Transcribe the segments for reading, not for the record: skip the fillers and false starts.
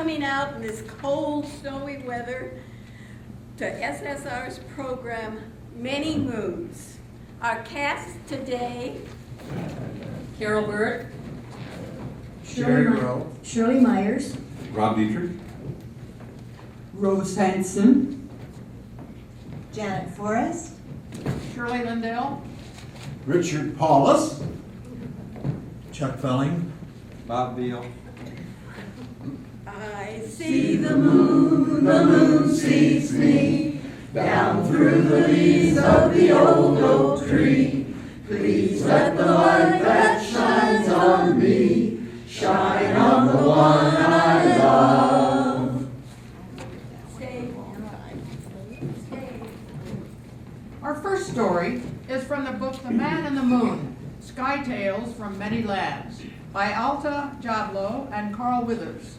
coming out in this cold, snowy weather to SSR's program, Many Moons. Our cast today: Carol Burt, Shirley Myers, Rob Dietrich, Rose Hanson, Janet Forrest, Shirley Lindell, Richard Paulus, Chuck Felling, Bob Beal. I see the moon sees me, down through the leaves of the old oak tree. Please let the light that shines on me shine on the one I love. Stay. Our first story is from the book The Man and the Moon, Sky Tales from Many Lands, by Alta Jablo and Carl Withers.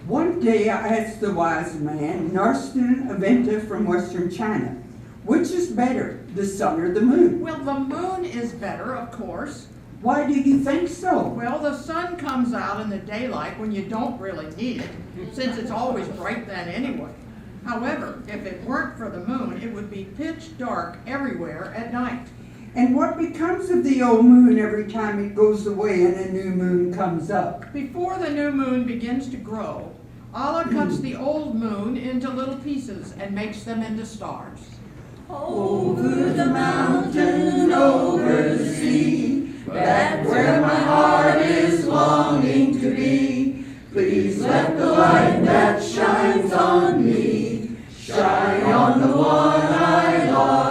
One day I asked the wise man, Narsten Aventa from Western China, which is better, the sun or the moon? Well, the moon is better, of course. Why do you think so? Well, the sun comes out in the daylight when you don't really need it, since it's always bright then anyway. However, if it weren't for the moon, it would be pitch dark everywhere at night. And what becomes of the old moon every time it goes away and a new moon comes up? Before the new moon begins to grow, Allah cuts the old moon into little pieces and makes them into stars. Over the mountain, over the sea, that's where my heart is longing to be. Please let the light that shines on me shine on the one I love.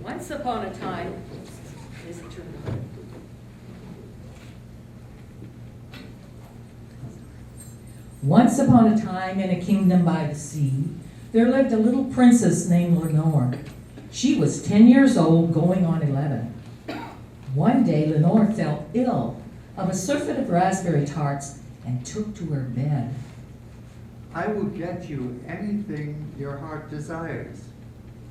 Once upon a time, is it true? Once upon a time, in a kingdom by the sea, there lived a little princess named Lenore. She was 10 years old, going on 11. One day, Lenore fell ill of a surfeit of raspberry tarts and took to her bed. I will get you anything your heart desires.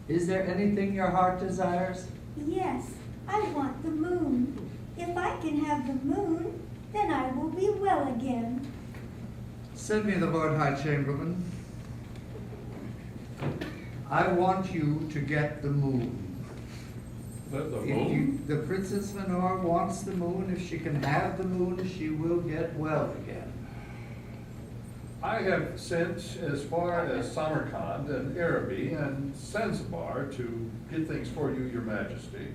Is there anything your heart desires? Yes, I want the moon. If I can have the moon, then I will be well again. Send me the Lord High Chamberlain. I want you to get the moon. The Princess Lenore wants the moon. If she can have the moon, she will get well again. I have sent as far as Samarkand and Araby and Zanzibar to get things for you, Your Majesty.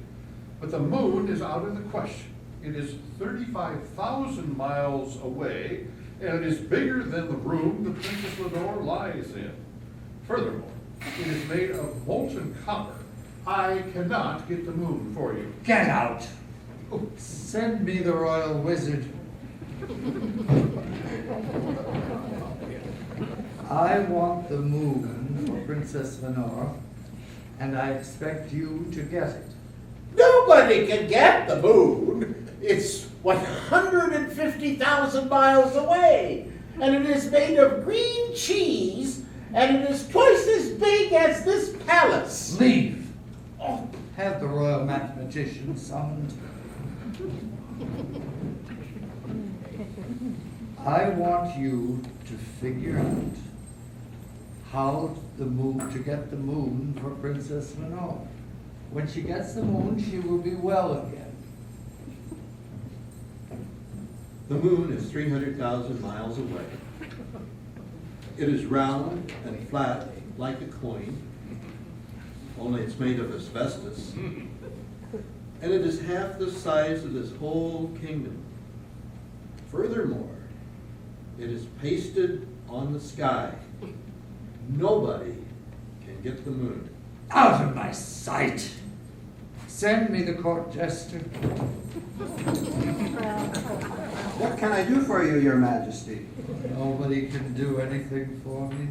But the moon is out of the question. It is 35,000 miles away, and it is bigger than the room the Princess Lenore lies in. Furthermore, it is made of molten copper. I cannot get the moon for you. Get out! Send me the royal wizard. I want the moon for Princess Lenore, and I expect you to get it. Nobody can get the moon. It's 150,000 miles away, and it is made of green cheese, and it is twice as big as this palace. Leave. Oh, have the royal mathematician summoned. I want you to figure out how to get the moon for Princess Lenore. When she gets the moon, she will be well again. The moon is 300,000 miles away. It is round and flat like a coin, only it's made of asbestos. And it is half the size of this whole kingdom. Furthermore, it is pasted on the sky. Nobody can get the moon. Out of my sight! Send me the court jester. What can I do for you, Your Majesty? Nobody can do anything for me.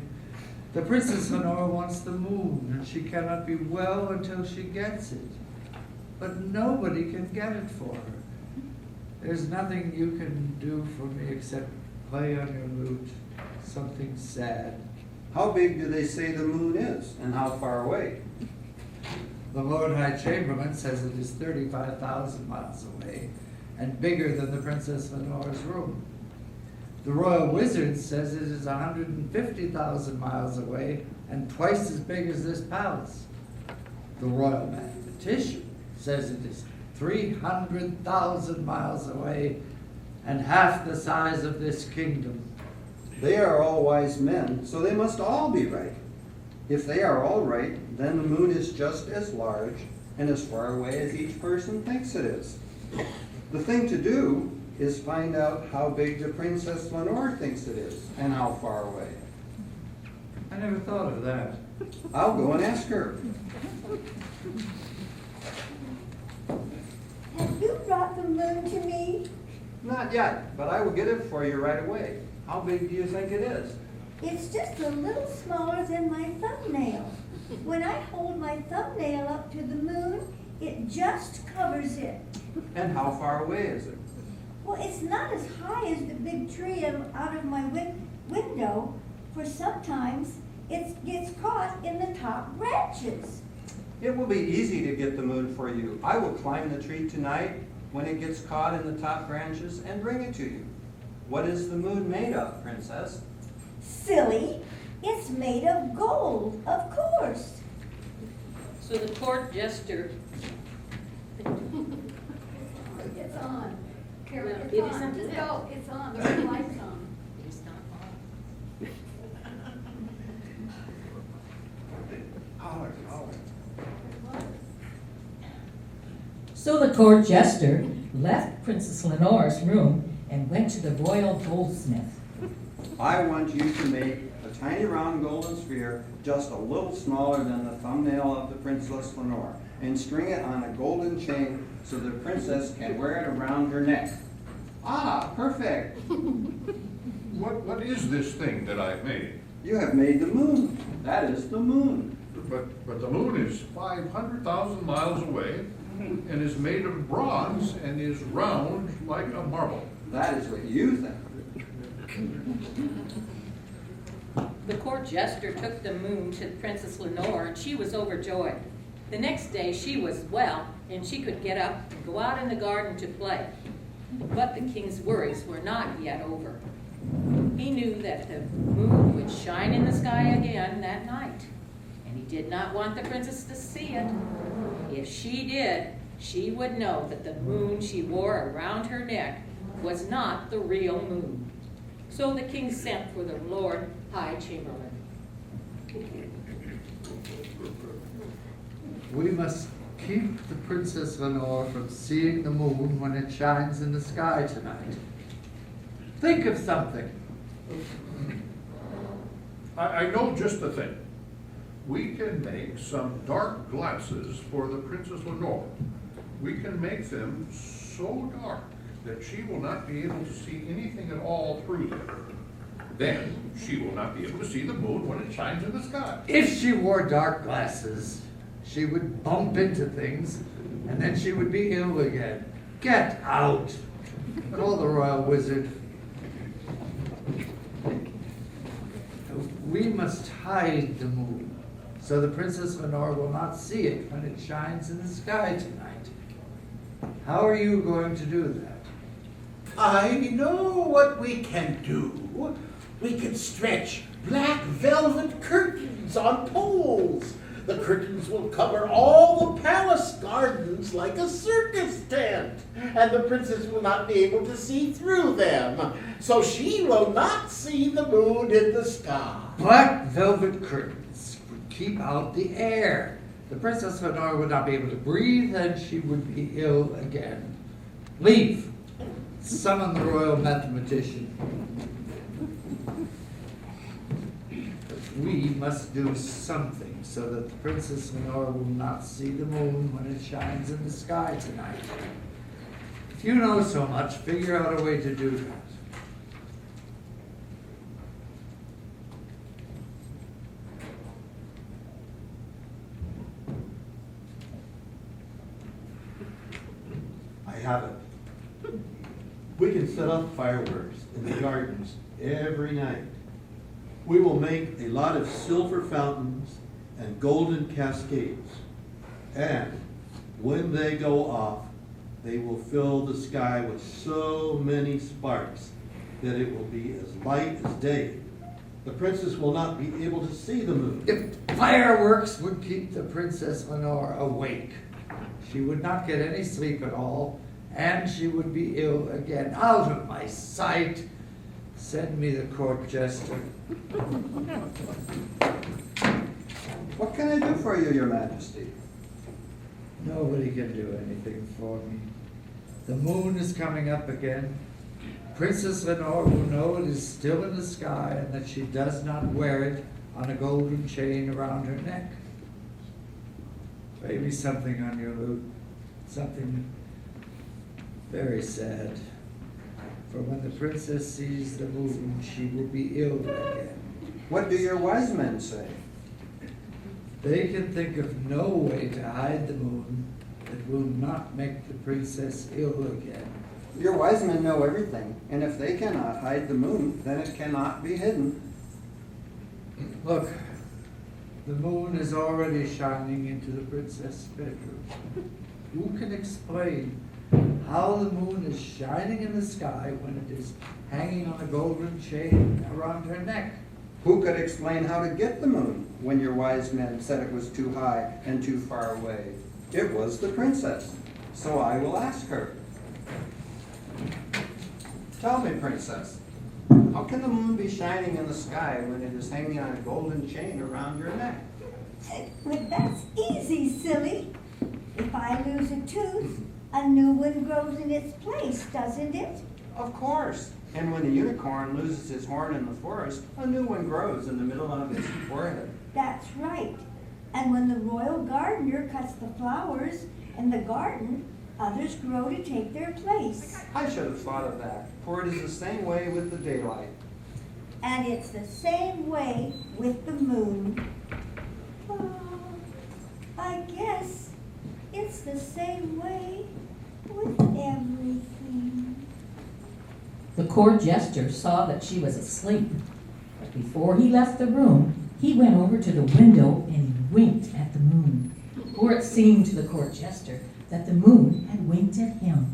The Princess Lenore wants the moon, and she cannot be well until she gets it. but nobody can get it for her. There's nothing you can do for me except play on your lute something sad. How big do they say the moon is, and how far away? The Lord High Chamberlain says it is 35,000 miles away and bigger than the Princess Lenore's room. The Royal Wizard says it is 150,000 miles away and twice as big as this palace. The Royal Mathematician says it is 300,000 miles away and half the size of this kingdom. They are all wise men, so they must all be right. If they are all right, then the moon is just as large and as far away as each person thinks it is. The thing to do is find out how big the Princess Lenore thinks it is and how far away. I never thought of that. I'll go and ask her. Have you brought the moon to me? Not yet, but I will get it for you right away. How big do you think it is? It's just a little smaller than my thumbnail. When I hold my thumbnail up to the moon, it just covers it. And how far away is it? Well, it's not as high as the big tree out of my window, for sometimes it gets caught in the top branches. It will be easy to get the moon for you. I will climb the tree tonight when it gets caught in the top branches and bring it to you. What is the moon made of, Princess? Silly, it's made of gold, of course. So the court jester. It's on. Carol, Well, it's it on. isn't Just yet. go. It's on. The red light's on. It's not on. So the court jester left Princess Lenore's room and went to the royal goldsmith. I want you to make a tiny round golden sphere just a little smaller than the thumbnail of the Princess Lenore and string it on a golden chain so the princess can wear it around her neck. Ah, perfect. What is this thing that I've made? You have made the moon. That is the moon. But the moon is 500,000 miles away and is made of bronze and is round like a marble. That is what you think. The court jester took the moon to Princess Lenore, and she was overjoyed. The next day she was well, and she could get up and go out in the garden to play. But the king's worries were not yet over. He knew that the moon would shine in the sky again that night, and he did not want the princess to see it. If she did, she would know that the moon she wore around her neck was not the real moon. So the king sent for the Lord High Chamberlain. We must keep the Princess Lenore from seeing the moon when it shines in the sky tonight. Think of something. I know just the thing. We can make some dark glasses for the Princess Lenore. We can make them so dark that she will not be able to see anything at all through them. Then she will not be able to see the moon when it shines in the sky. If she wore dark glasses, she would bump into things, and then she would be ill again. Get out! Call the royal wizard. We must hide the moon, so the Princess Lenore will not see it when it shines in the sky tonight. How are you going to do that? I know what we can do. We can stretch black velvet curtains on poles. The curtains will cover all the palace gardens like a circus tent, and the princess will not be able to see through them, so she will not see the moon in the sky. Black velvet curtains would keep out the air. The Princess Lenore would not be able to breathe, and she would be ill again. Leave. Summon the royal mathematician. We must do something so that the Princess Lenore will not see the moon when it shines in the sky tonight. If you know so much, figure out a way to do that. have it. We can set up fireworks in the gardens every night. We will make a lot of silver fountains and golden cascades. And when they go off, they will fill the sky with so many sparks that it will be as light as day. The princess will not be able to see the moon. If fireworks would keep the Princess Lenore awake, she would not get any sleep at all, and she would be ill again. Out of my sight! Send me the court jester. What can I do for you, your majesty? Nobody can do anything for me. The moon is coming up again. Princess Lenore will know it is still in the sky and that she does not wear it on a golden chain around her neck. Play me something on your lute, something very sad. For when the princess sees the moon, she will be ill again. What do your wise men say? They can think of no way to hide the moon that will not make the princess ill again. Your wise men know everything, and if they cannot hide the moon, then it cannot be hidden. Look, the moon is already shining into the princess' bedroom. Who can explain how the moon is shining in the sky when it is hanging on a golden chain around her neck? Who could explain how to get the moon when your wise men said it was too high and too far away? It was the princess, so I will ask her. Tell me, princess, how can the moon be shining in the sky when it is hanging on a golden chain around your neck? Well, that's easy, silly. If I lose a tooth, a new one grows in its place, doesn't it? Of course. And when a unicorn loses his horn in the forest, a new one grows in the middle of its forehead. That's right. And when the royal gardener cuts the flowers in the garden, others grow to take their place. I should have thought of that, for it is the same way with the daylight. And it's the same way with the moon. Oh, I guess it's the same way with everything. The court jester saw that she was asleep. But before he left the room, he went over to the window and he winked at the moon. For it seemed to the court jester that the moon had winked at him.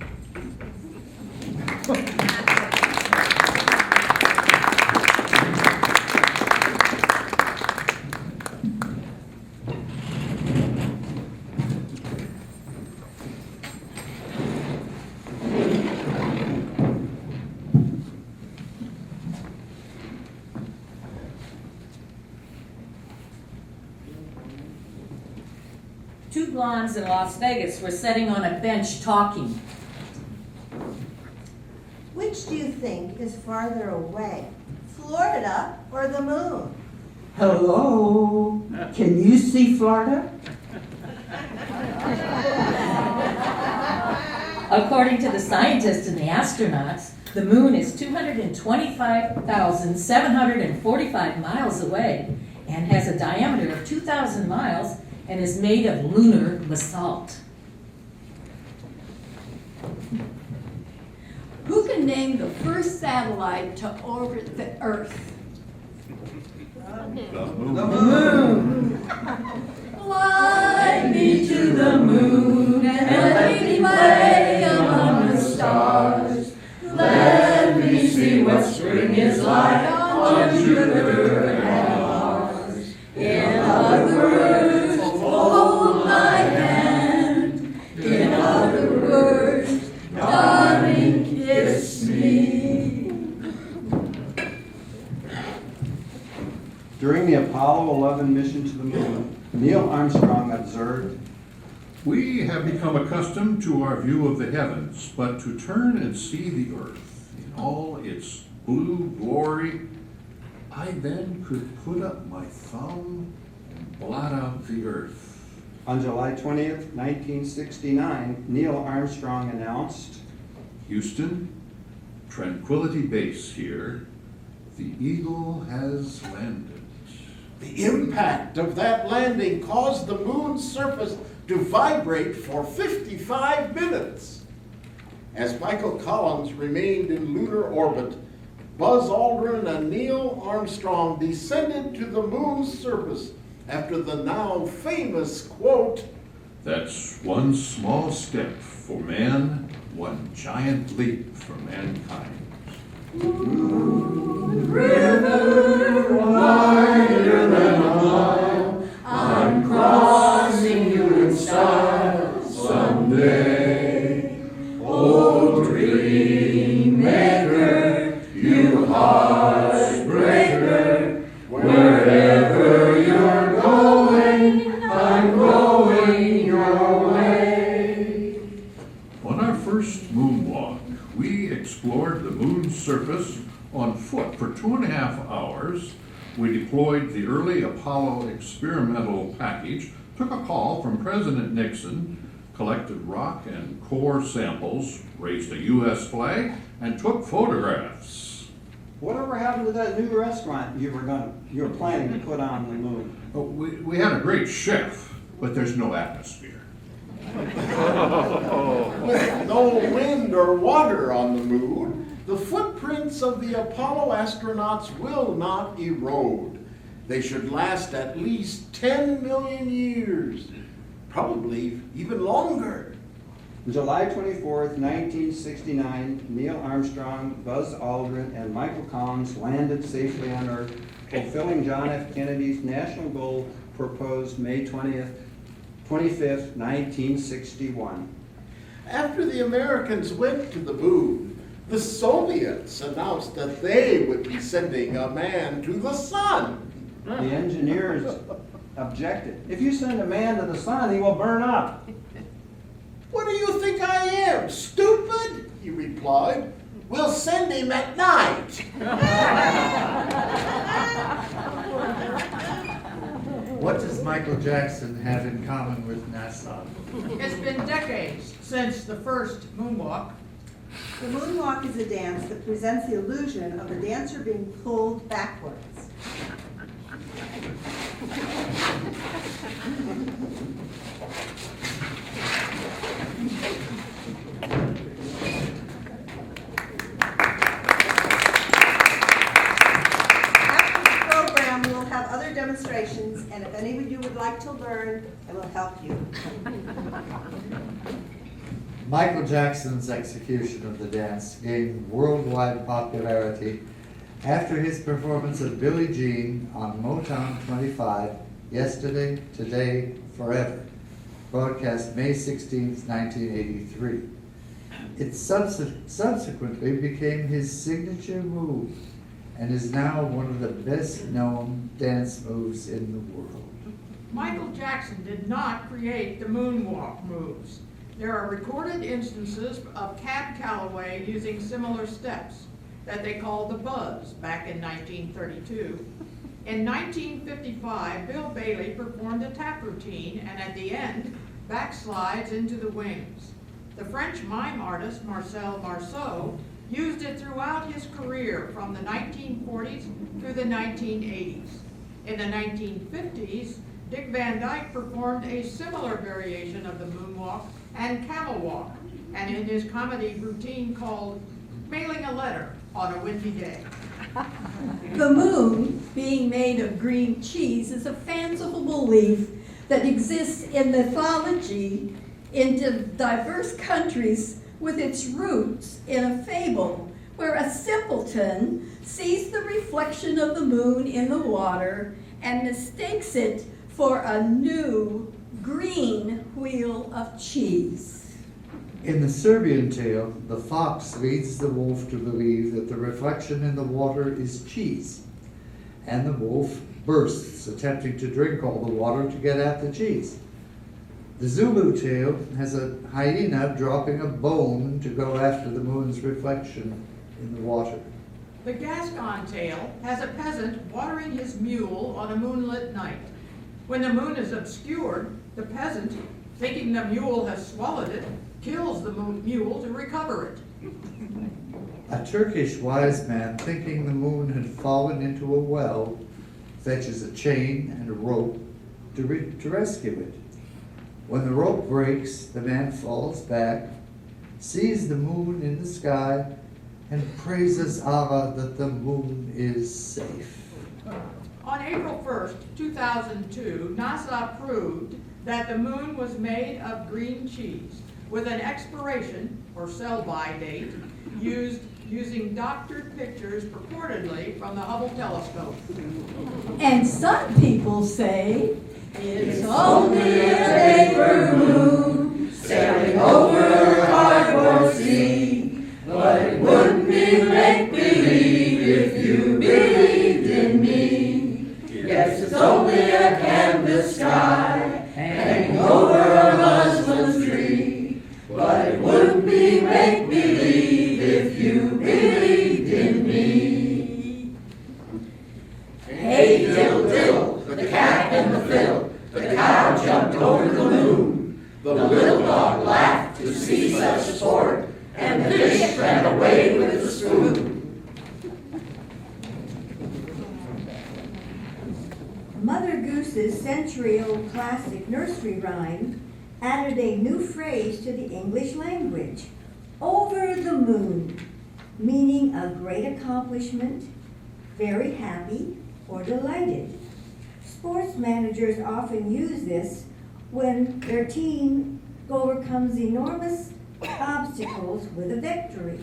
Two blondes in Las Vegas were sitting on a bench talking. Which do you think is farther away, Florida or the moon? Hello, can you see Florida? According to the scientists and the astronauts, the moon is 225,745 miles away and has a diameter of 2,000 miles and is made of lunar basalt. Who can name the first satellite to orbit the Earth? The moon. The moon. Fly me to the moon and let me play among the stars. Let me see what spring is like on Jupiter and Mars. In other words, hold my hand. In other words, darling, kiss me. During the Apollo 11 mission to the moon, Neil Armstrong observed, We have become accustomed to our view of the heavens, but to turn and see the earth in all its blue glory, I then could put up my thumb and blot out the earth. on July 20th, 1969, Neil Armstrong announced, Houston, Tranquility Base here. The Eagle has landed. The impact of that landing caused the moon's surface to vibrate for 55 minutes. As Michael Collins remained in lunar orbit, Buzz Aldrin and Neil Armstrong descended to the moon's surface after the now famous quote, "That's one small step for man, one giant leap for mankind." River wider than a mile, I'm crossing you in style someday. Oh, dream maker, you heartbreaker, wherever you're going, I'm going your way. On our first moonwalk, we explored the moon's surface on foot for 2.5 hours. We deployed the early Apollo experimental package, took a call from President Nixon, collected rock and core samples, raised a U.S. flag, and took photographs. Whatever happened to that new restaurant you were planning to put on the moon? Oh, we had a great chef, but there's no atmosphere. with no wind or water on the moon, the footprints of the Apollo astronauts will not erode. They should last at least 10 million years, probably even longer. July 24th, 1969, Neil Armstrong, Buzz Aldrin, and Michael Collins landed safely on Earth, fulfilling John F. Kennedy's national goal proposed May 25th, 1961. After the Americans went to the moon, the Soviets announced that they would be sending a man to the sun. The engineers objected. If you send a man to the sun, he will burn up. What do you think I am, stupid? He replied. We'll send him at night. What does Michael Jackson have in common with NASA? It's been decades since the first moonwalk. The moonwalk is a dance that presents the illusion of the dancer being pulled backwards. After the program, we will have other demonstrations, and if any of you would like to learn, I will help you. Michael Jackson's execution of the dance gained worldwide popularity after his performance of Billie Jean on Motown 25, Yesterday, Today, Forever, broadcast May 16, 1983. It subsequently became his signature move and is now one of the best-known dance moves in the world. Michael Jackson did not create the moonwalk moves. There are recorded instances of Cab Calloway using similar steps that they called the buzz back in 1932. In 1955, Bill Bailey performed a tap routine and at the end, backslides into the wings. The French mime artist Marcel Marceau used it throughout his career from the 1940s through the 1980s. In the 1950s, Dick Van Dyke performed a similar variation of the moonwalk and camel walk, and in his comedy routine called Mailing a Letter on a Windy Day. The moon, being made of green cheese, is a fanciful belief that exists in mythology in diverse countries with its roots in a fable where a simpleton sees the reflection of the moon in the water and mistakes it for a new green wheel of cheese. In the Serbian tale, the fox leads the wolf to believe that the reflection in the water is cheese, and the wolf bursts, attempting to drink all the water to get at the cheese. The Zulu tale has a hyena dropping a bone to go after the moon's reflection in the water. The Gascon tale has a peasant watering his mule on a moonlit night. When the moon is obscured, the peasant, thinking the mule has swallowed it, kills the mule to recover it. A Turkish wise man, thinking the moon had fallen into a well, fetches a chain and a rope to rescue it. When the rope breaks, the man falls back, sees the moon in the sky, and praises Allah that the moon is safe. On April 1st, 2002, NASA proved that the moon was made of green cheese with an expiration or sell-by date using doctored pictures purportedly from the Hubble telescope. And some people say It's only a paper moon sailing over a cardboard sea, but it wouldn't be make-believe if you believed in me. Yes, it's only a canvas sky hanging over a muslin tree, but it wouldn't be make-believe if you believed in me. Hey, diddle, diddle, the cat and the fiddle, the cow jumped over the moon. The little dog laughed to see such sport, and the fish ran away with the spoon. Mother Goose's century-old classic nursery rhyme added a new phrase to the English language, over the moon, meaning a great accomplishment, very happy, or delighted. Sports managers often use this when their team overcomes enormous obstacles with a victory.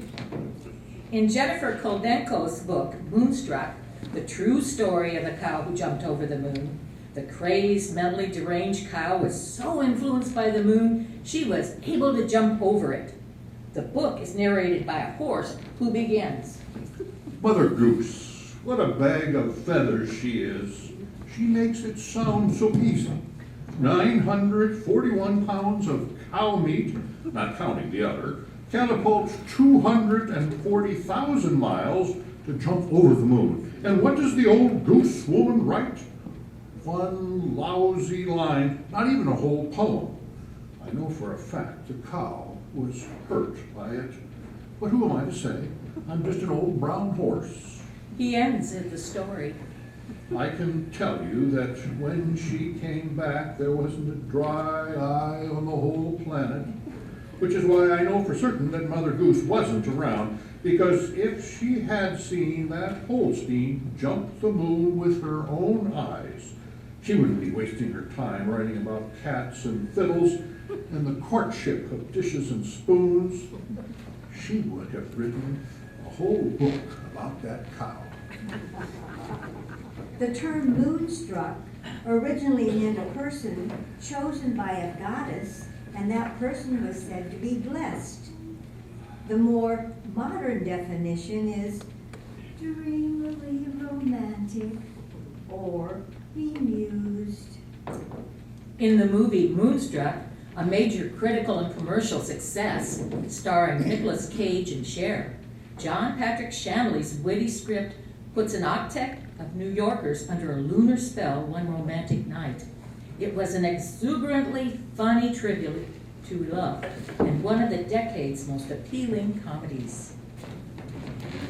In Jennifer Koldenko's book, Moonstruck, the true story of the cow who jumped over the moon, the crazed, mentally deranged cow was so influenced by the moon, she was able to jump over it. The book is narrated by a horse who begins, Mother Goose, what a bag of feathers she is. She makes it sound so easy. 941 pounds of cow meat, not counting the other, catapults 240,000 miles to jump over the moon. And what does the old goose woman write? One lousy line, not even a whole poem. I know for a fact the cow was hurt by it. But who am I to say? I'm just an old brown horse. He ends in the story. I can tell you that when she came back, there wasn't a dry eye on the whole planet, which is why I know for certain that Mother Goose wasn't around, because if she had seen that Holstein jump the moon with her own eyes, she wouldn't be wasting her time writing about cats and fiddles and the courtship of dishes and spoons. She would have written a whole book about that cow. The term moonstruck originally meant a person chosen by a goddess, and that person was said to be blessed. The more modern definition is dreamily romantic or bemused. In the movie Moonstruck, a major critical and commercial success, starring Nicolas Cage and Cher, John Patrick Shanley's witty script puts an octet of New Yorkers under a lunar spell one romantic night. It was an exuberantly funny tribute to love and one of the decade's most appealing comedies.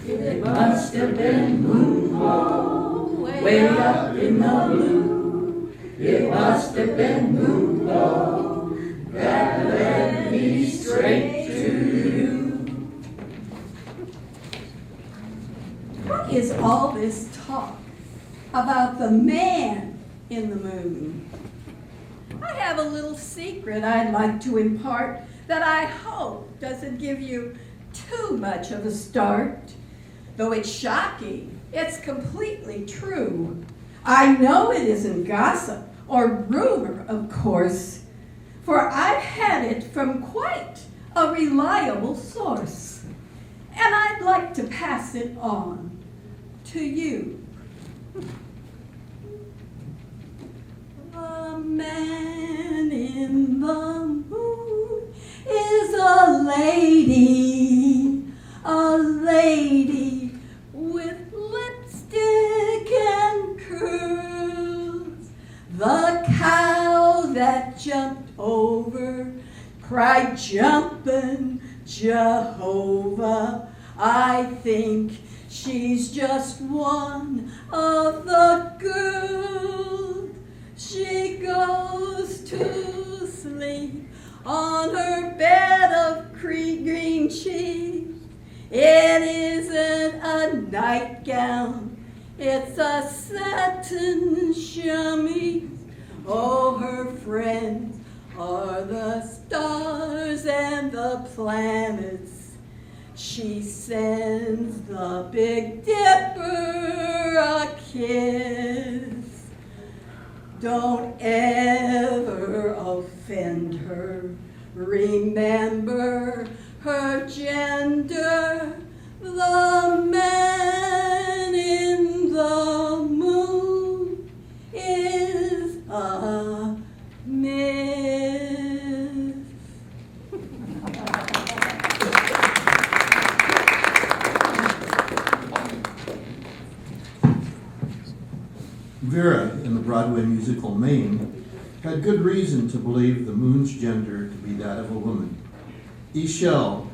It must have been moonglow, way up in the blue. It must have been moonglow that led me straight to you. what is all this talk about the man in the moon? I have a little secret I'd like to impart that I hope doesn't give you too much of a start. Though it's shocking, it's completely true. I know it isn't gossip or rumor, of course, for I've had it from quite a reliable source, and I'd like to pass it on to you. The man in the moon is a lady with lipstick and curls. The cow that jumped over cried, jumpin' Jehovah. I think she's just one of the girls. She goes to sleep on her bed of green cheese. It isn't a nightgown, it's a satin chemise. Oh, her friends are the stars and the planets. She sends the Big Dipper a kiss. Don't ever offend her. Remember her gender. The man in the moon is a myth. Vera, in the Broadway musical Maine, had good reason to believe the moon's gender to be that of a woman. Ishel,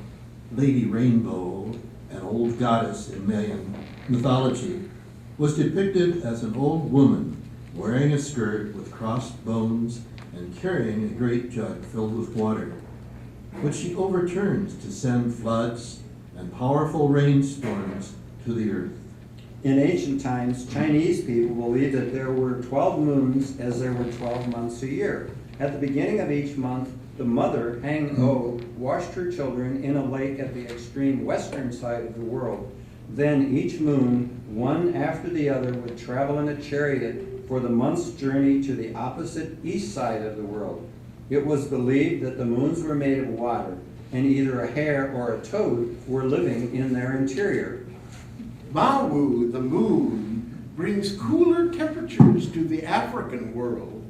Lady Rainbow, an old goddess in Mayan mythology, was depicted as an old woman wearing a skirt with crossed bones and carrying a great jug filled with water, which she overturns to send floods and powerful rainstorms to the earth. In ancient times, Chinese people believed that there were 12 moons as there were 12 months a year. At the beginning of each month, the mother, Hang-O, washed her children in a lake at the extreme western side of the world. Then each moon, one after the other, would travel in a chariot for the month's journey to the opposite east side of the world. It was believed that the moons were made of water, and either a hare or a toad were living in their interior. Mawu, the moon, brings cooler temperatures to the African world.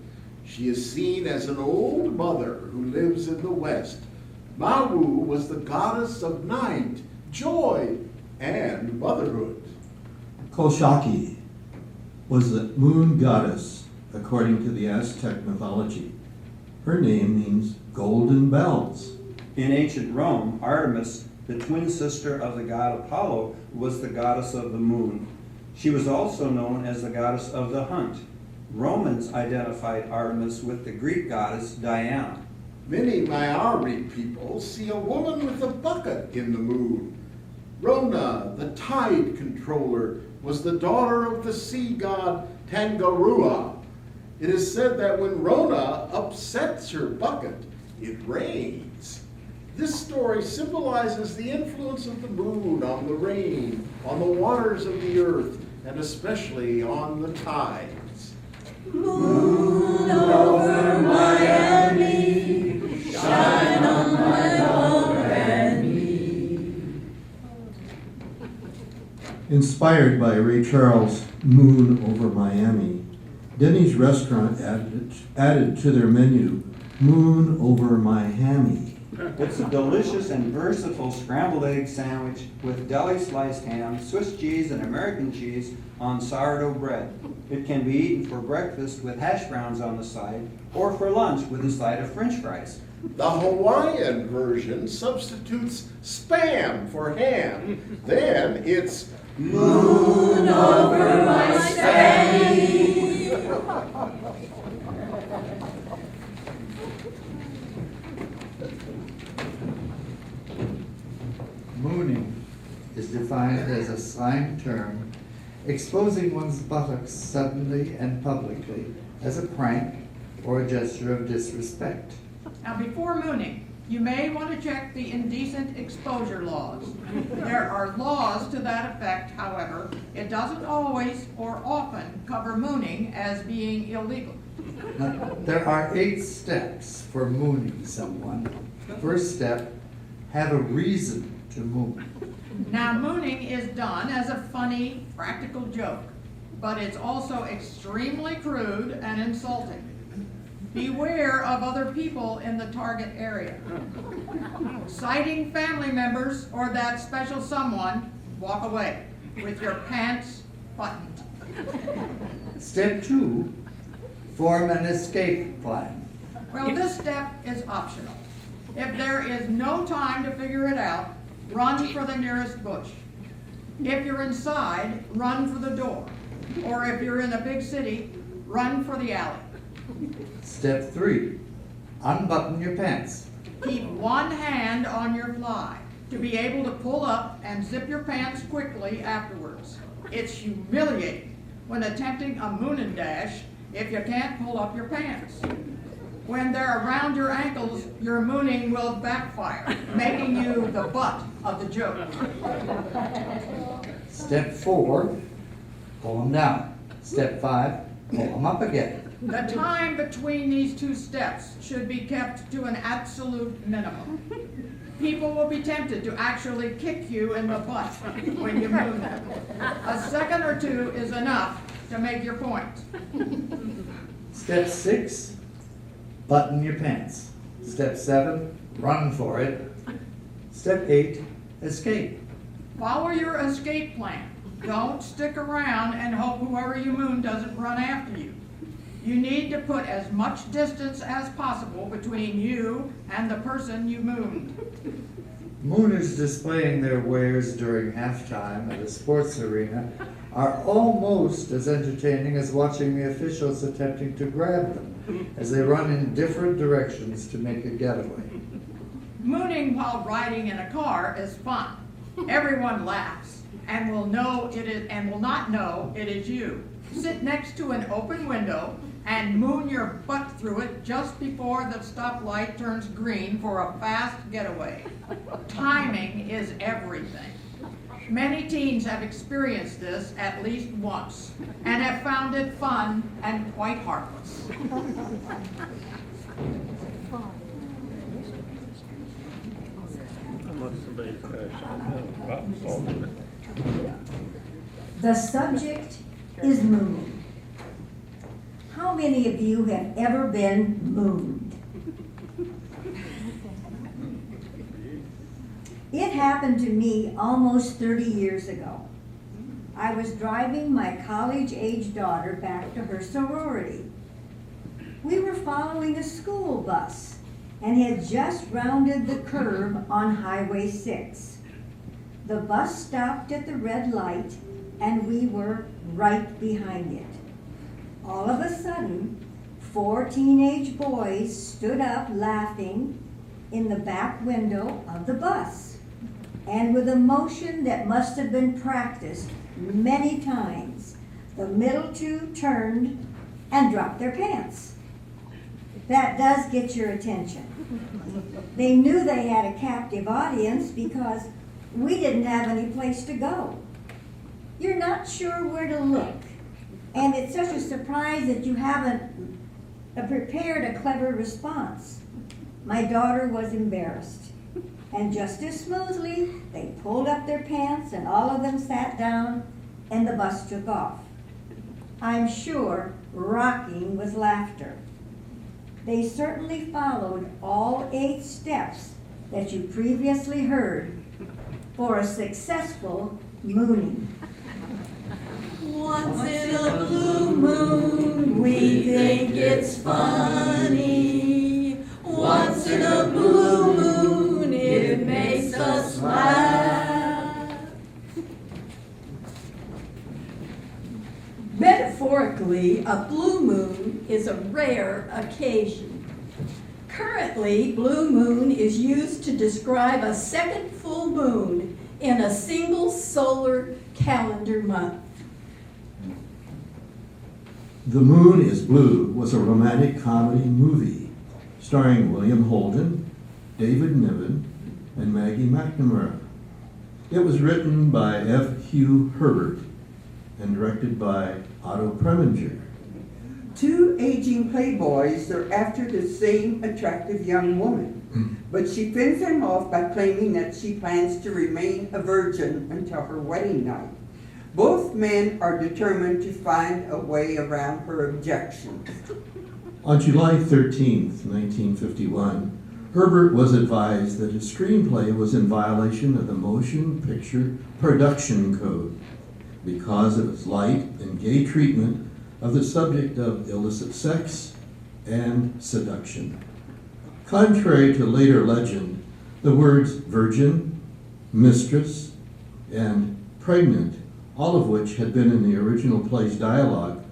She is seen as an old mother who lives in the west. Mawu was the goddess of night, joy, and motherhood. Kolshaki was the moon goddess according to the Aztec mythology. Her name means golden bells. In ancient Rome, Artemis, the twin sister of the god Apollo, was the goddess of the moon. She was also known as the goddess of the hunt. Romans identified Artemis with the Greek goddess Diana. Many Maori people see a woman with a bucket in the moon. Rona, the tide controller, was the daughter of the sea god Tangaroa. It is said that when Rona upsets her bucket, it rains. This story symbolizes the influence of the moon on the rain, on the waters of the earth, and especially on the tides. Moon over Miami, shine on my love and me. Inspired by Ray Charles' Moon Over Miami, Denny's restaurant added to their menu, Moon Over My Hammy. It's a delicious and versatile scrambled egg sandwich with deli sliced ham, Swiss cheese, and American cheese on sourdough bread. It can be eaten for breakfast with hash browns on the side, or for lunch with a side of French fries. The Hawaiian version substitutes Spam for ham. Then it's Moon over my Spammy. Mooning is defined as a slang term exposing one's buttocks suddenly and publicly as a prank or a gesture of disrespect. Now, before mooning, you may want to check the indecent exposure laws. There are laws to that effect, however. It doesn't always or often cover mooning as being illegal. Now, there are 8 steps for mooning someone. First step, have a reason to moon. Now, mooning is done as a funny, practical joke, but it's also extremely crude and insulting. Beware of other people in the target area. Citing family members or that special someone, walk away with your pants buttoned. Step 2, form an escape plan. Well, this step is optional. If there is no time to figure it out, run for the nearest bush. If you're inside, run for the door. Or if you're in a big city, run for the alley. Step 3, unbutton your pants. Keep one hand on your fly. to be able to pull up and zip your pants quickly afterwards. It's humiliating when attempting a moonin' dash if you can't pull up your pants. When they're around your ankles, your mooning will backfire, making you the butt of the joke. Step 4, pull them down. Step 5, pull them up again. The time between these two steps should be kept to an absolute minimum. People will be tempted to actually kick you in the butt when you moon them. A second or two is enough to make your point. Step 6, button your pants. Step 7, run for it. Step 8, escape. Follow your escape plan. Don't stick around and hope whoever you moon doesn't run after you. You need to put as much distance as possible between you and the person you mooned. Mooners displaying their wares during halftime at a sports arena are almost as entertaining as watching the officials attempting to grab them as they run in different directions to make a getaway. Mooning while riding in a car is fun. Everyone laughs and will not know it is you. Sit next to an open window and moon your butt through it just before the stoplight turns green for a fast getaway. Timing is everything. Many teens have experienced this at least once and have found it fun and quite harmless. The subject is mooning. How many of you have ever been mooned? It happened to me almost 30 years ago. I was driving my college-age daughter back to her sorority. We were following a school bus and had just rounded the curve on Highway 6. The bus stopped at the red light and we were right behind it. All of a sudden, 4 teenage boys stood up laughing in the back window of the bus. And with a motion that must have been practiced many times, the middle two turned and dropped their pants. That does get your attention. They knew they had a captive audience because we didn't have any place to go. You're not sure where to look. And it's such a surprise that you haven't prepared a clever response. My daughter was embarrassed. And just as smoothly, they pulled up their pants and all of them sat down and the bus took off. I'm sure rocking with laughter. They certainly followed all 8 steps that you previously heard for a successful mooning. Once in a blue moon, we think it's funny. Once in a blue moon, it makes us laugh. Metaphorically, a blue moon is a rare occasion. Currently, blue moon is used to describe a second full moon in a single solar calendar month. The Moon is Blue was a romantic comedy movie starring William Holden, David Niven, and Maggie McNamara. It was written by F. Hugh Herbert and directed by Otto Preminger. 2 aging playboys are after the same attractive young woman, but she fends them off by claiming that she plans to remain a virgin until her wedding night. Both men are determined to find a way around her objections. On July 13th, 1951, Herbert was advised that his screenplay was in violation of the Motion Picture Production Code because of its light and gay treatment of the subject of illicit sex and seduction. Contrary to later legend, the words virgin, mistress, and pregnant, all of which had been in the original play's dialogue,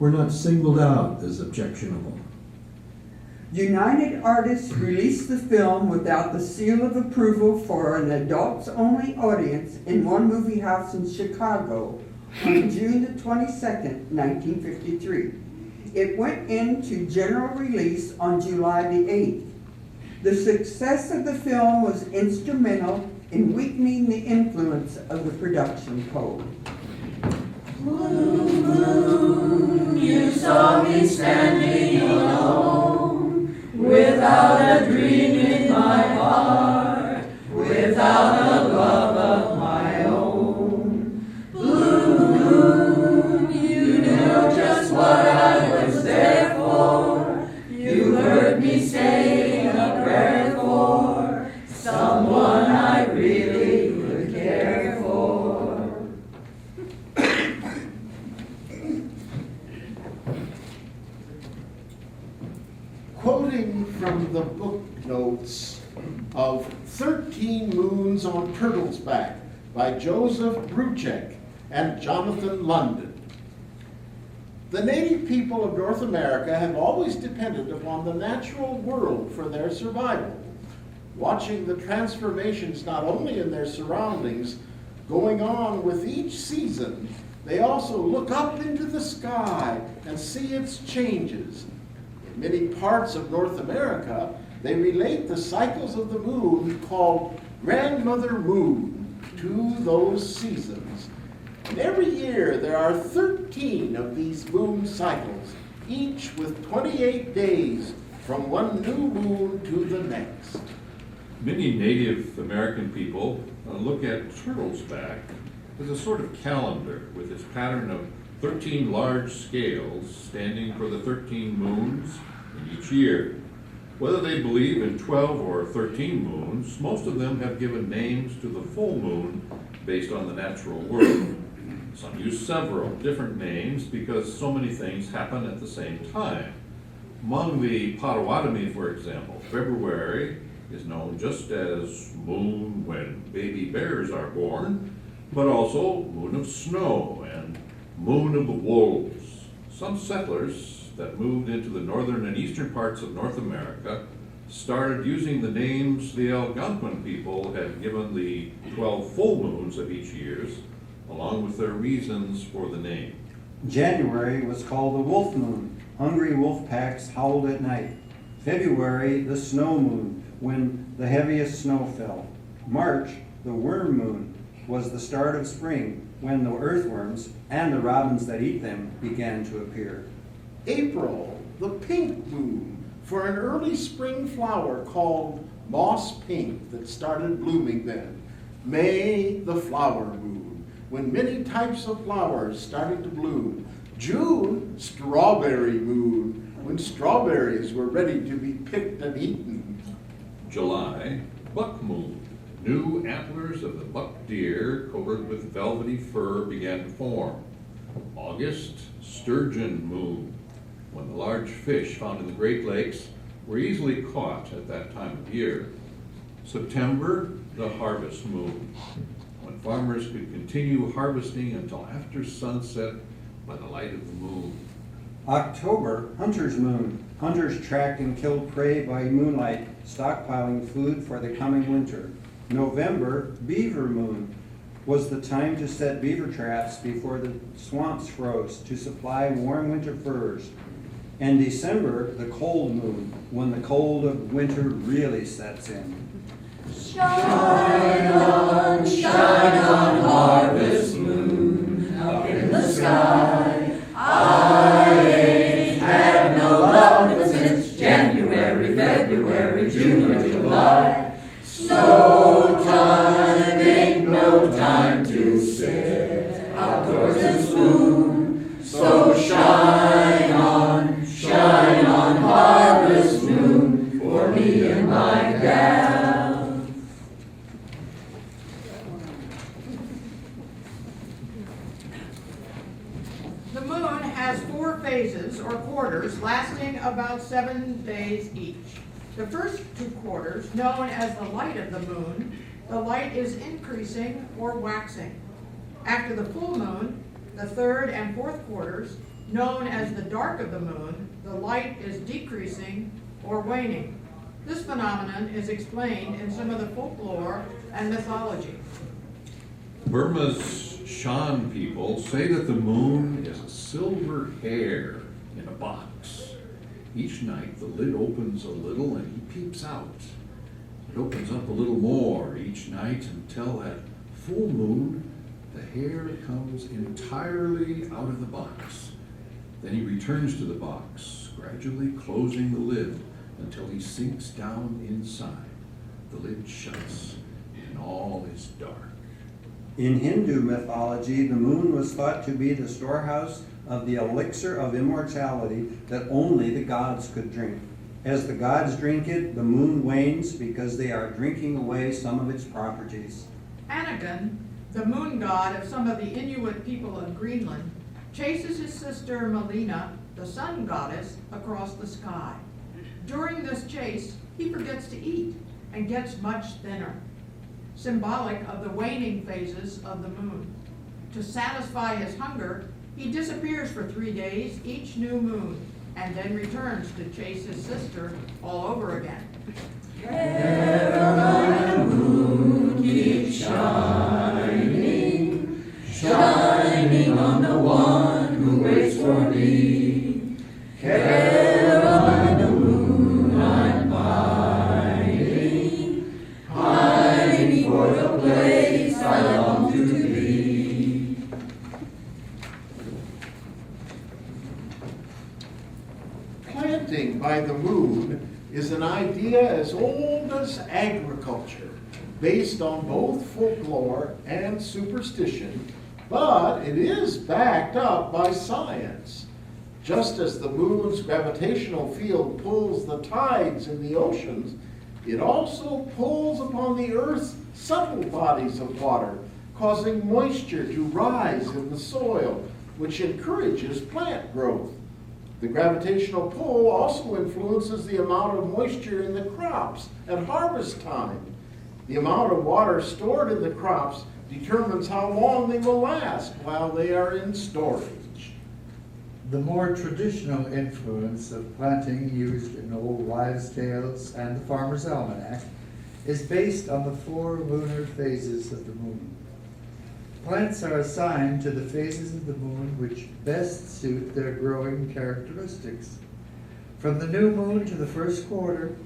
were not singled out as objectionable. United Artists released the film without the seal of approval for an adults-only audience in one movie house in Chicago on June the 22nd, 1953. It went into general release on July the 8th. The success of the film was instrumental in weakening the influence of the production code. Moon, moon, you saw me standing alone, without a dream in my heart, without a love of my own. Blue moon, you knew just what I was there for. You heard me say a prayer for someone I really would care for. Quoting from the book notes of 13 Moons on Turtle's Back by Joseph Bruchek and Jonathan London. The native people of North America have always depended upon the natural world for their survival, watching the transformations not only in their surroundings going on with each season, they also look up into the sky and see its changes. In many parts of North America, they relate the cycles of the moon called Grandmother Moon to those seasons. And every year there are 13 of these moon cycles, each with 28 days from one new moon to the next. Many Native American people look at Turtle's Back as a sort of calendar with its pattern of 13 large scales standing for the 13 moons in each year. Whether they believe in 12 or 13 moons, most of them have given names to the full moon based on the natural world. Some use several different names because so many things happen at the same time. Among the Potawatomi, for example, February is known just as moon when baby bears are born, but also moon of snow and moon of the wolves. Some settlers that moved into the northern and eastern parts of North America started using the names the Algonquin people had given the 12 full moons of each year, along with their reasons for the name. January was called the wolf moon. Hungry wolf packs howled at night. February, the snow moon, when the heaviest snow fell. March, the worm moon, was the start of spring, when the earthworms and the robins that eat them began to appear. April, the pink moon, for an early spring flower called moss pink that started blooming then. May, the flower moon, when many types of flowers started to bloom. June, strawberry moon, when strawberries were ready to be picked and eaten. July, buck moon. New antlers of the buck deer coated with velvety fur began to form. August, sturgeon moon, when the large fish found in the Great Lakes were easily caught at that time of year. September, the harvest moon, when farmers could continue harvesting until after sunset by the light of the moon. October, hunter's moon. Hunters tracked and killed prey by moonlight, stockpiling food for the coming winter. November, beaver moon, was the time to set beaver traps before the swamps froze to supply warm winter furs. And December, the cold moon, when the cold of winter really sets in. Shine on, harvest moon, up in the sky. I ain't had no love since January, February, June, or July. Snow time ain't no time to sit outdoors and spoon. So shine on, harvest moon, for me and my gal. The moon has 4 phases or quarters lasting about 7 days each. The first 2 quarters, known as the light of the moon, the light is increasing or waxing. After the full moon, the 3rd and 4th quarters, known as the dark of the moon, the light is decreasing or waning. This phenomenon is explained in some of the folklore and mythology. Burma's Shan people say that the moon is a silver hair in a box. Each night the lid opens a little and he peeps out. It opens up a little more each night until at full moon the hair comes entirely out of the box. Then he returns to the box, gradually closing the lid until he sinks down inside. The lid shuts and all is dark. In Hindu mythology, the moon was thought to be the storehouse of the elixir of immortality that only the gods could drink. As the gods drink it, the moon wanes because they are drinking away some of its properties. Anagan, the moon god of some of the Inuit people of Greenland, chases his sister Melina, the sun goddess, across the sky. During this chase, he forgets to eat and gets much thinner, symbolic of the waning phases of the moon. To satisfy his hunger, he disappears for 3 days each new moon and then returns to chase his sister all over again. Caroline moon, keep shining, shining on the one who waits for me. Caroline moon, I'm pining, pining for the place I long to be. Planting by the moon is an idea as old as agriculture, based on both folklore and superstition, but it is backed up by science. Just as the moon's gravitational field pulls the tides in the oceans, it also pulls upon the Earth's subtle bodies of water, causing moisture to rise in the soil, which encourages plant growth. The gravitational pull also influences the amount of moisture in the crops at harvest time. The amount of water stored in the crops determines how long they will last while they are in storage. The more traditional influence of planting used in old wives' tales and the Farmer's Almanac is based on the 4 lunar phases of the moon. Plants are assigned to the phases of the moon which best suit their growing characteristics. From the new moon to the first quarter,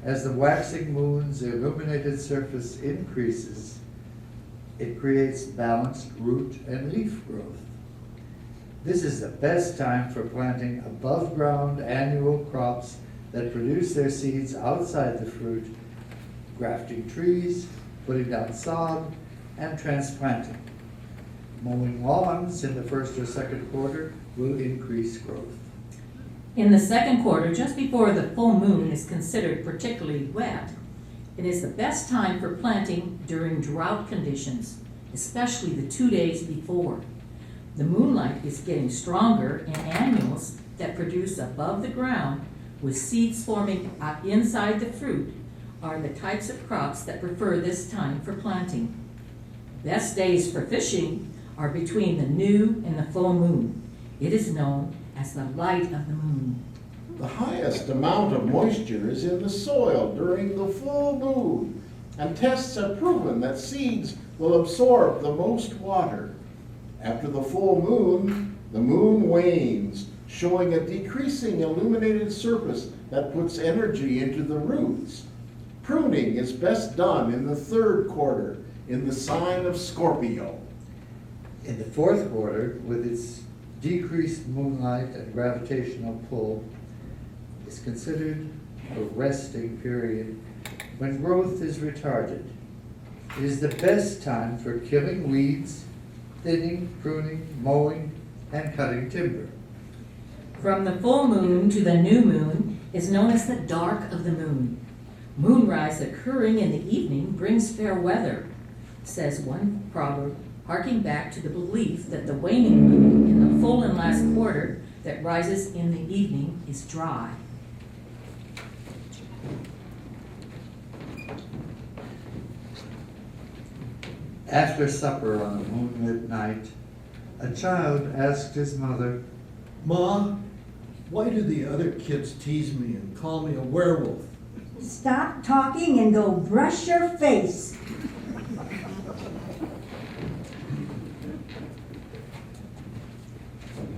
as the waxing moon's illuminated surface increases, it creates balanced root and leaf growth. This is the best time for planting above-ground annual crops that produce their seeds outside the fruit, grafting trees, putting down sod, and transplanting. Mowing lawns in the first or second quarter will increase growth. In the second quarter, just before the full moon is considered particularly wet, it is the best time for planting during drought conditions, especially the 2 days before. The moonlight is getting stronger in annuals that produce above the ground with seeds forming inside the fruit are the types of crops that prefer this time for planting. Best days for fishing are between the new and the full moon. It is known as the light of the moon. The highest amount of moisture is in the soil during the full moon, and tests have proven that seeds will absorb the most water. After the full moon, the moon wanes, showing a decreasing illuminated surface that puts energy into the roots. Pruning is best done in the third quarter, in the sign of Scorpio. In the fourth quarter, with its decreased moonlight and gravitational pull, is considered a resting period when growth is retarded. It is the best time for killing weeds, thinning, pruning, mowing, and cutting timber. From the full moon to the new moon is known as the dark of the moon. Moonrise occurring in the evening brings fair weather, says one proverb, harking back to the belief that the waning moon in the full and last quarter that rises in the evening is dry. After supper on a moonlit night, a child asked his mother, "Ma, Why do the other kids tease me and call me a werewolf? Stop talking and go brush your face.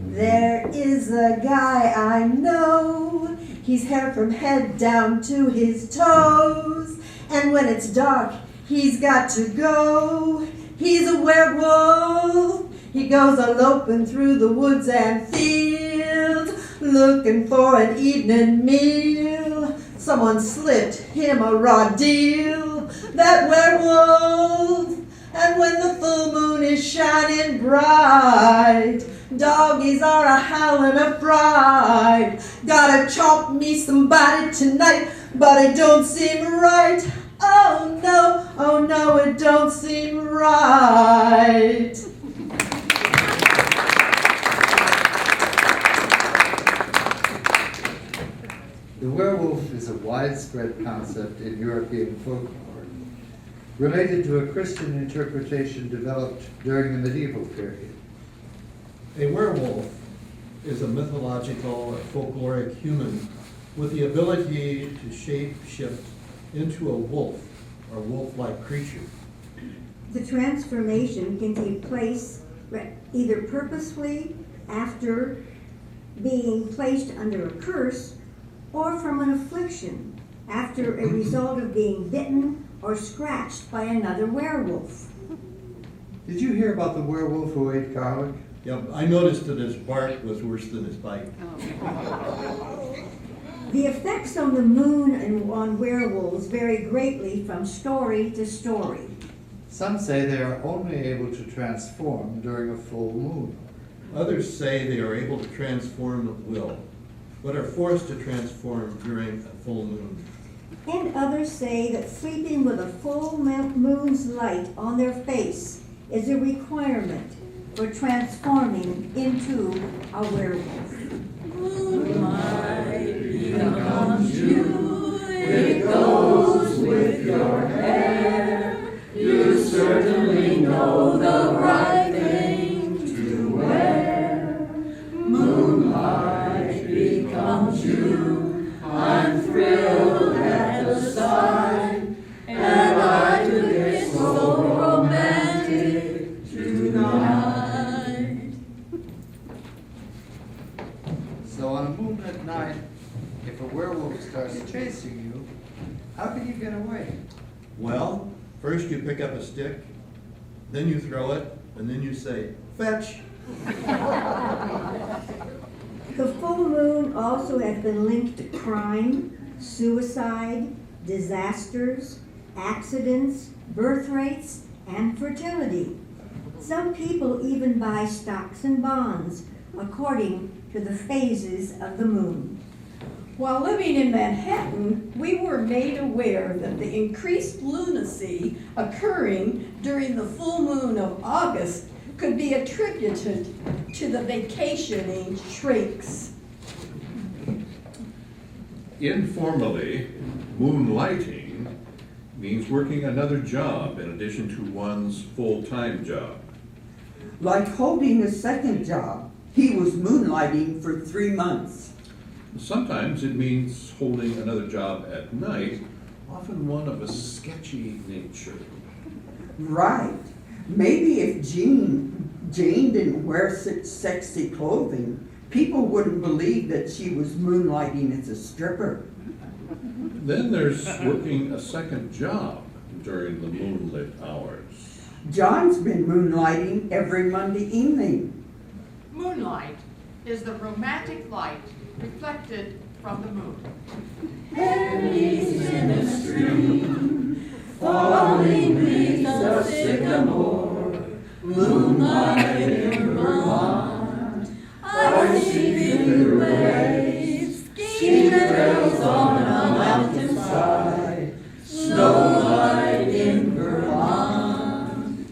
There is a guy I know, he's hair from head down to his toes, and when it's dark, he's got to go. He's a werewolf, he goes eloping through the woods and fields, looking for an evening meal. Someone slipped him a raw deal, that werewolf, and when the full moon is shining bright, doggies are a howling of fright. Gotta chomp me somebody tonight, but it don't seem right. Oh no, it don't seem right. The werewolf is a widespread concept in European folklore, related to a Christian interpretation developed during the medieval period. A werewolf is a mythological or folkloric human with the ability to shape-shift into a wolf or wolf-like creature. The transformation can take place either purposefully after being placed under a curse or from an affliction after a result of being bitten or scratched by another werewolf. Did you hear about the werewolf who ate garlic? Yeah, I noticed that his bark was worse than his bite. The effects on the moon and on werewolves vary greatly from story to story. Some say they are only able to transform during a full moon. Others say they are able to transform at will, but are forced to transform during a full moon. And others say that sleeping with a full moon's light on their face is a requirement for transforming into a werewolf. Moonlight becomes you, it goes with your hair. You certainly know the right thing to wear. Moonlight becomes you, I'm thrilled at the sight, and I do it so romantic tonight. So on a moonlit night, if a werewolf starts chasing you, how can you get away? Well, first you pick up a stick, then you throw it, and then you say, "Fetch!" The full moon also has been linked to crime, suicide, disasters, accidents, birth rates, and fertility. Some people even buy stocks and bonds according to the phases of the moon. While living in Manhattan, we were made aware that the increased lunacy occurring during the full moon of August could be attributed to the vacationing shrinks. Informally, moonlighting means working another job in addition to one's full-time job. Like holding a second job, he was moonlighting for 3 months. Sometimes it means holding another job at night, often one of a sketchy nature. Right. Maybe if Jane didn't wear such sexy clothing, people wouldn't believe that she was moonlighting as a stripper. Then there's working a second job during the moonlit hours. John's been moonlighting every Monday evening. Moonlight is the romantic light reflected from the moon. Pennies in a stream, falling beneath the sycamore, moonlight in Vermont. I see blue waves, ski trails on a mountainside, snowlight in Vermont.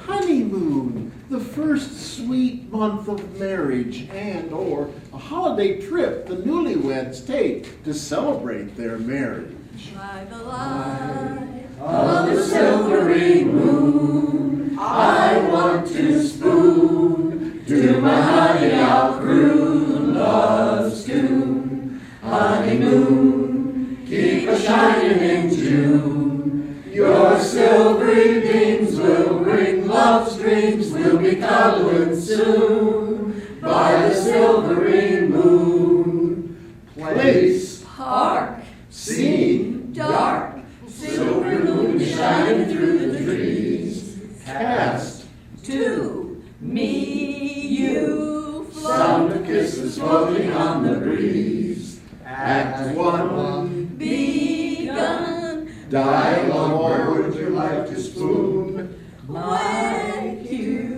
Honeymoon, the first sweet month of marriage and or a holiday trip the newlyweds take to celebrate their marriage. By the light of the silvery moon, I want to spoon silvery beams will bring love's dreams. We'll be cuddling soon by the silvery moon. Place, Park, scene, dark, silvery moon shining through the trees. Cast, To me, you sound float. of kisses floating on the breeze. Act one, Begun. dialogue, where would you like to spoon? Like you,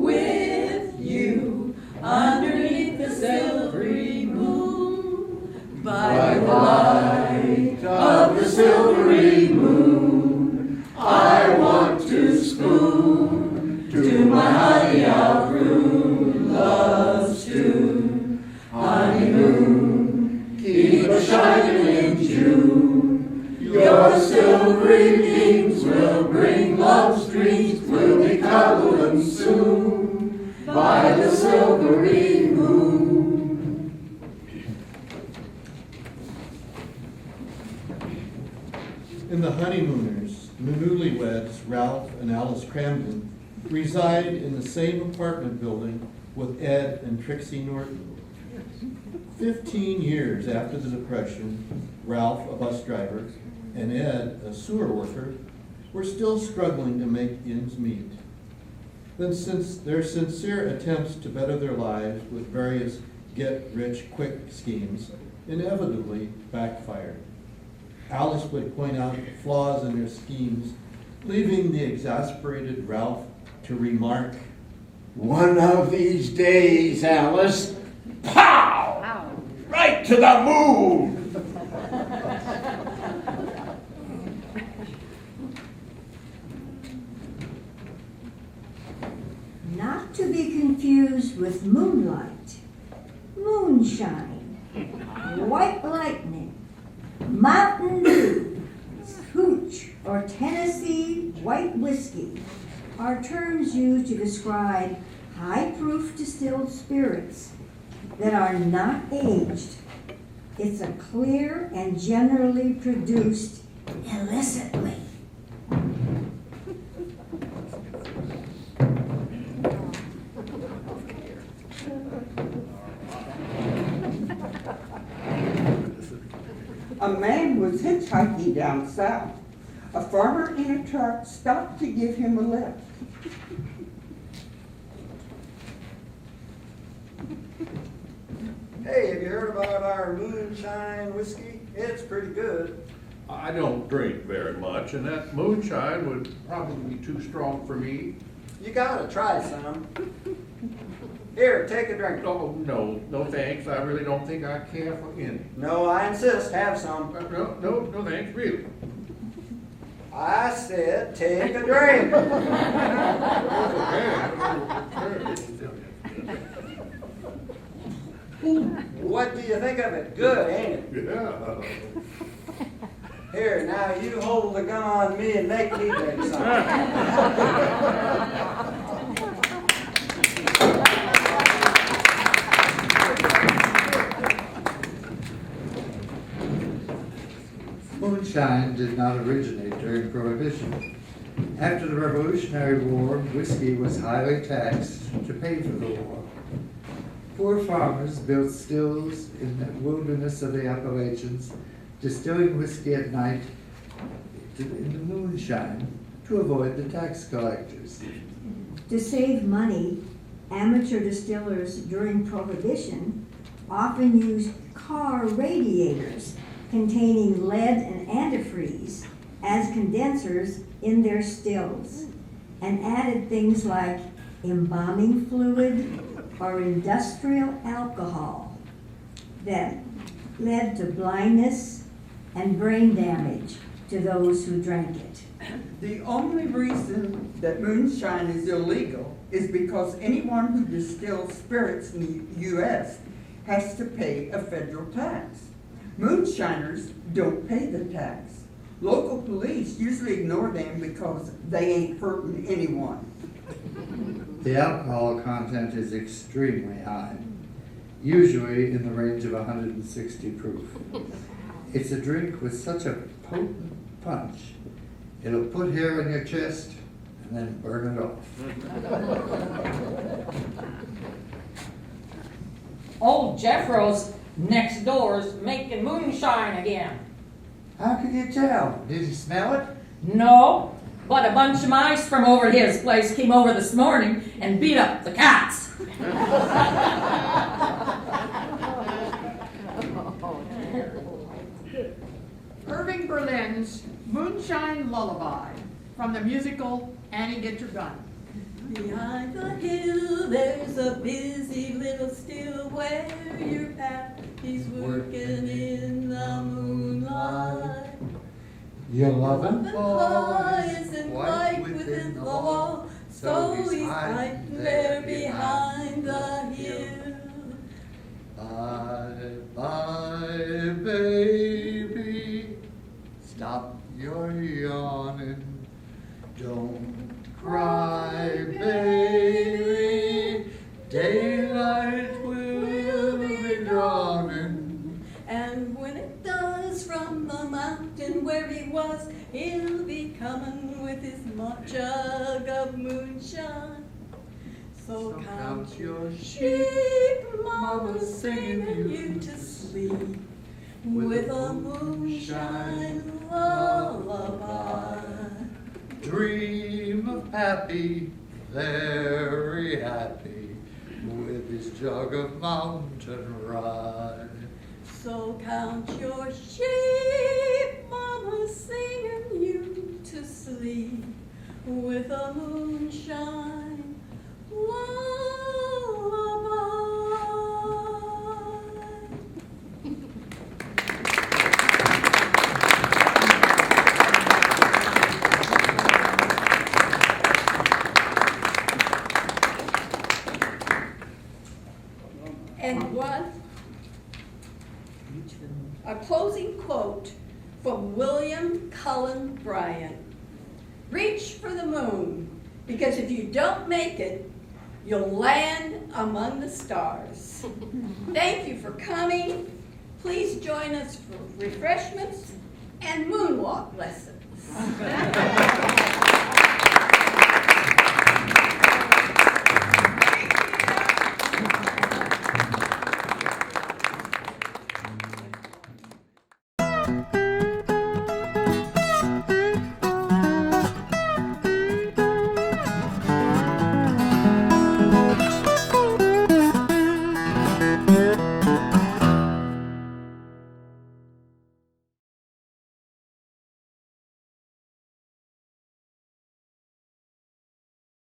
with you, underneath the silvery moon. By the light Of the silvery moon, I want to spoon. To my honey I'll croon love's tune. Honeymoon, keep a shining in June. Your silvery beams will bring love's dreams. We'll be cuddling soon by the silvery moon. In The Honeymooners, the newlyweds, Ralph and Alice Cramden, reside in the same apartment building with Ed and Trixie Norton. 15 years after the Depression, Ralph, a bus driver, and Ed, a sewer worker, were still struggling to make ends meet. Then, since their sincere attempts to better their lives with various get-rich-quick schemes inevitably backfired. Alice would point out the flaws in their schemes, leaving the exasperated Ralph to remark, One of these days, Alice, pow! Right to the moon! Not to be confused with moonlight, moonshine, white lightning, Mountain Dew, hooch, or Tennessee white whiskey are terms used to describe high-proof distilled spirits that are not aged. It's a clear and generally produced illicitly. A man was hitchhiking down south. A farmer in a truck stopped to give him a lift. Hey, have you heard about our moonshine whiskey? It's pretty good. I don't drink very much, and that moonshine would probably be too strong for me. You gotta try some. Here, take a drink. Oh, no thanks. I really don't think I care for any. No, I insist, have some. No thanks, really. I said, take a drink. What do you think of it? Good, ain't it? Yeah. Here, now you hold the gun on me and make me drink some. Moonshine did not originate during Prohibition. After the Revolutionary War, whiskey was highly taxed to pay for the war. Poor farmers built stills in the wilderness of the Appalachians, distilling whiskey at night in the moonshine to avoid the tax collectors. To save money, amateur distillers during Prohibition often used car radiators containing lead and antifreeze as condensers in their stills, and added things like embalming fluid or industrial alcohol that led to blindness and brain damage to those who drank it. The only reason that moonshine is illegal is because anyone who distills spirits in the U.S. has to pay a federal tax. Moonshiners don't pay the tax. Local police usually ignore them because they ain't hurting anyone. The alcohol content is extremely high, usually in the range of 160 proof. It's a drink with such a potent punch It'll put hair in your chest and then burn it off. Old Jeffro's next door's making moonshine again. How can you tell? Did you smell it? No, but a bunch of mice from over his place came over this morning and beat up the cats. Irving Berlin's Moonshine Lullaby from the musical Annie Get Your Gun. Behind the hill, there's a busy little still where your pappy's working in the moonlight. Your loving The boy isn't quite within the wall, so he's hiding there behind the hill. Bye, bye, baby. Stop your yawning. Don't cry, baby. Daylight will be dawning. And when it does, from the mountain where he was, he'll be coming with his jug of moonshine. So count your sheep, mama, singing you to sleep with a moonshine lullaby. Dream of Pappy, very happy, with his jug of mountain rye. So count your sheep, mama, singing you to sleep with a moonshine lullaby. And a closing quote from William Cullen Bryant. Reach for the moon, because if you don't make it, you'll land among the stars. Thank you for coming. Please join us for refreshments and moonwalk lessons.